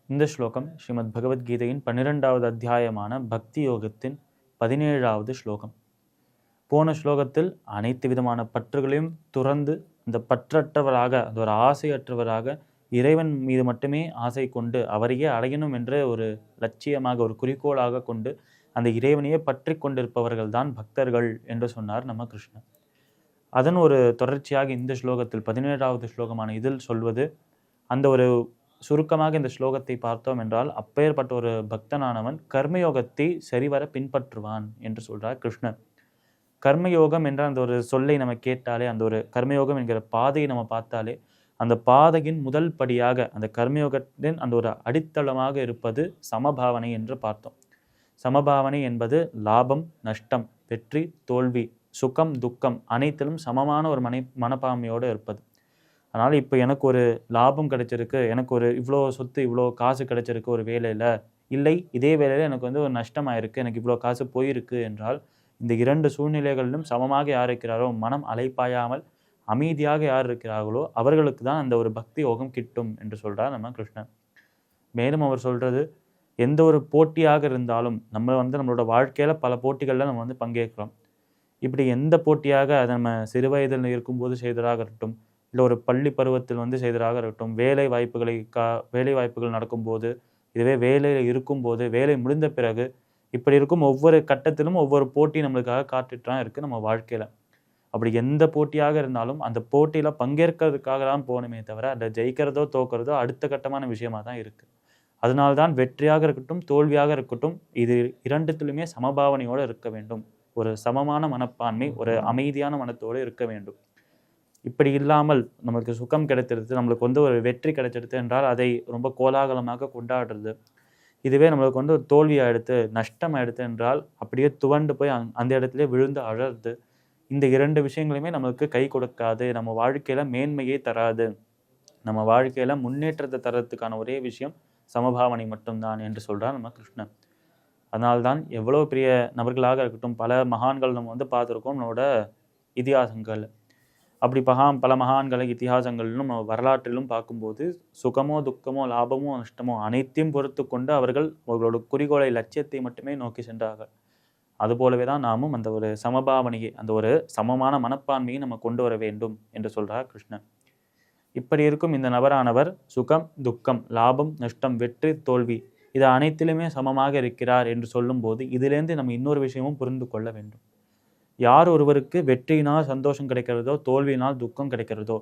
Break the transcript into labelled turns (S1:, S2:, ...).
S1: இந்த ஸ்லோகம் ஸ்ரீமத் பகவத்கீதையின் 12வது அத்தியாயமான பக்தி யோகத்தின் 17வது ஸ்லோகம். போன ஸ்லோகத்தில் அனைத்து விதமான பற்றுகளையும் துறந்து இந்த பற்றற்றவராக, அந்த ஒரு ஆசையற்றவராக, இறைவன் மீது மட்டுமே ஆசை கொண்டு அவரையே அடையணும் என்ற ஒரு லட்சியமாக, ஒரு குறிக்கோளாக கொண்டு அந்த இறைவனையே பற்றி கொண்டிருப்பவர்கள் தான் பக்தர்கள் என்று சொன்னார் நம்ம கிருஷ்ணர். அதன் ஒரு தொடர்ச்சியாக இந்த ஸ்லோகத்தில் 17வது ஸ்லோகமான இதில் சொல்வது, அந்த ஒரு சுருக்கமாக இந்த ஸ்லோகத்தை பார்த்தோம் என்றால், அப்பேற்பட்ட ஒரு பக்தனானவன் கர்மயோகத்தை சரிவர பின்பற்றுவான் என்று சொல்றார் கிருஷ்ணர். கர்மயோகம் என்ற அந்த ஒரு சொல்லை நம்ம கேட்டாலே, அந்த ஒரு கர்மயோகம் என்கிற பாதையை நம்ம பார்த்தாலே, அந்த பாதையின் முதல் படியாக அந்த கர்மயோகத்தின் அந்த ஒரு அடித்தளமாக இருப்பது சமபாவனை என்று பார்த்தோம். சமபாவனை என்பது லாபம், நஷ்டம், வெற்றி, தோல்வி, சுகம், துக்கம் அனைத்திலும் சமமான ஒரு மனப்பான்மையோடு இருப்பது. அதனால் இப்போ எனக்கு ஒரு லாபம் கிடைச்சிருக்கு, எனக்கு ஒரு இவ்வளோ சொத்து, இவ்வளோ காசு கிடைச்சிருக்கு ஒரு வேலையில், இல்லை இதே வேலையில் எனக்கு வந்து ஒரு நஷ்டமாயிருக்கு, எனக்கு இவ்வளோ காசு போயிருக்கு என்றால், இந்த இரண்டு சூழ்நிலைகளிலும் சமமாக யார் இருக்கிறாரோ, மனம் அலைப்பாயாமல் அமைதியாக யார் இருக்கிறார்களோ அவர்களுக்கு தான் அந்த ஒரு பக்தி யோகம் கிட்டும் என்று சொல்கிறார் நம்ம கிருஷ்ணன். மேலும் அவர் சொல்கிறது, எந்த ஒரு போட்டியாக இருந்தாலும் நம்ம வந்து நம்மளோட வாழ்க்கையில் பல போட்டிகளில் நம்ம வந்து பங்கேற்கிறோம். இப்படி எந்த போட்டியாக அதை நம்ம சிறு வயதில் இருக்கும்போது செய்ததாக இருக்கட்டும், இல்லை ஒரு பள்ளி பருவத்தில் வந்து செய்ததாக இருக்கட்டும், வேலை வாய்ப்புகள் நடக்கும்போது, இதுவே வேலையில் இருக்கும்போது, வேலை முடிந்த பிறகு, இப்படி இருக்கும் ஒவ்வொரு கட்டத்திலும் ஒவ்வொரு போட்டி நம்மளுக்காக காத்துட்டு தான் இருக்குது நம்ம வாழ்க்கையில். அப்படி எந்த போட்டியாக இருந்தாலும் அந்த போட்டியில் பங்கேற்கிறதுக்காக தான் போகணுமே தவிர, அதை ஜெயிக்கிறதோ தோக்கிறதோ அடுத்த கட்டமான விஷயமா தான் இருக்குது. அதனால்தான் வெற்றியாக இருக்கட்டும், தோல்வியாக இருக்கட்டும், இது இரண்டுத்திலுமே சமபாவனையோடு இருக்க வேண்டும். ஒரு சமமான மனப்பான்மை, ஒரு அமைதியான மனத்தோடு இருக்க வேண்டும். இப்படி இல்லாமல் நமக்கு சுகம் கிடைத்திருது, நம்மளுக்கு வந்து ஒரு வெற்றி கிடைச்சிருது என்றால் அதை ரொம்ப கோலாகலமாக கொண்டாடுறது. இதுவே நம்மளுக்கு வந்து ஒரு தோல்வி ஆயிடுத்து, நஷ்டம் ஆயிடுத்து என்றால் அப்படியே துவண்டு போய் அந்த இடத்துலயே விழுந்து அழறது. இந்த இரண்டு விஷயங்களுமே நம்மளுக்கு கை கொடுக்காது, நம்ம வாழ்க்கையில மேன்மையே தராது. நம்ம வாழ்க்கையில முன்னேற்றத்தை தரத்துக்கான ஒரே விஷயம் சமபாவனை மட்டும்தான் என்று சொல்றார் நம்ம கிருஷ்ணன். அதனால்தான் எவ்வளோ பெரிய நபர்களாக இருக்கட்டும், பல மகான்கள் நம்ம வந்து பார்த்துருக்கோம் நம்மளோட இதிகாசங்கள். அப்படி பல மகான்களை இதிகாசங்களிலும் நம்ம வரலாற்றிலும் பார்க்கும்போது, சுகமோ துக்கமோ லாபமோ நஷ்டமோ அனைத்தையும் பொறுத்து கொண்டு அவர்களோட குறிக்கோளை, லட்சியத்தை மட்டுமே நோக்கி சென்றார்கள். அதுபோலவே தான் நாமும் அந்த ஒரு சமபாவனையை, அந்த ஒரு சமமான மனப்பான்மையை நம்ம கொண்டு வர வேண்டும் என்று சொல்றார் கிருஷ்ணன். இப்படி இருக்கும் இந்த நபரானவர் சுகம், துக்கம், லாபம், நஷ்டம், வெற்றி, தோல்வி இது அனைத்திலுமே சமமாக இருக்கிறார் என்று சொல்லும்போது, இதிலேருந்து நம்ம இன்னொரு விஷயமும் புரிந்து கொள்ள வேண்டும். யார் ஒருவருக்கு வெற்றியினால் சந்தோஷம் கிடைக்கிறதோ, தோல்வியினால் துக்கம் கிடைக்கிறதோ,